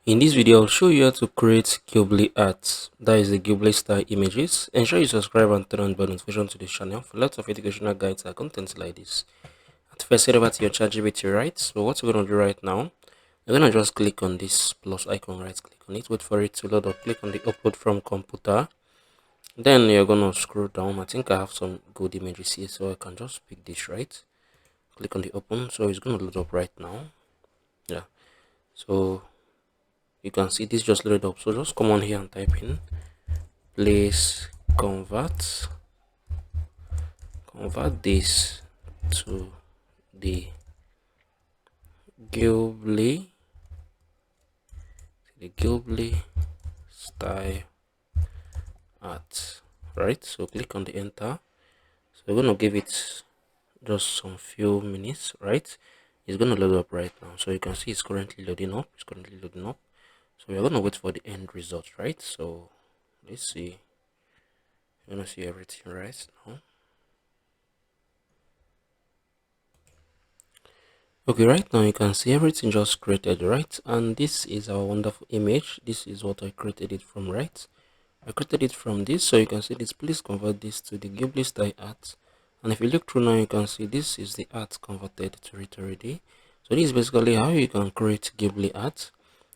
In this video, I'll show you how to create Ghibli art, that is the Ghibli style images. Ensure you subscribe and turn on the notification to this channel for lots of educational guides and content like this. At first, head over to your ChatGPT, right? So what we're going to do right now, we're going to just click on this plus icon, right click on it, wait for it to load up, click on the upload from computer. Then you're going to scroll down. I think I have some good images here, so I can just pick this, right? Click on the open, so it's going to load up right now. Yeah, so you can see this just loaded up, so just come on here and type in please convert this to the Ghibli style art, right? So click on the enter. So we're gonna give it just some few minutes, right? It's gonna load up right now, so you can see it's currently loading up. So we're gonna wait for the end result, right? So let's see. You're gonna see everything right now. Okay, right now you can see everything just created, right? And this is our wonderful image. This is what I created it from, right? I created it from this, so you can see this. Please convert this to the Ghibli style art. And if you look through now, you can see this is the art converted to it already. So this is basically how you can create Ghibli art.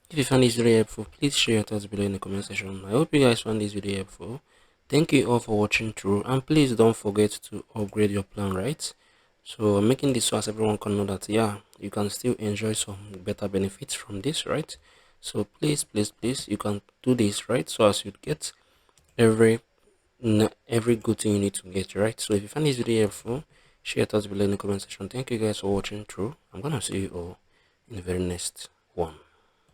If you found this video helpful, please share your thoughts below in the comment section. I hope you guys found this video helpful. Thank you all for watching through, and please don't forget to upgrade your plan, right? So I'm making this so as everyone can know that yeah, you can still enjoy some better benefits from this, right? So please you can do this, right? So as you get every every good thing you need to get, right? So if you find this video helpful, share your thoughts below in the comment section. Thank you guys for watching through. I'm gonna see you all in the very next one.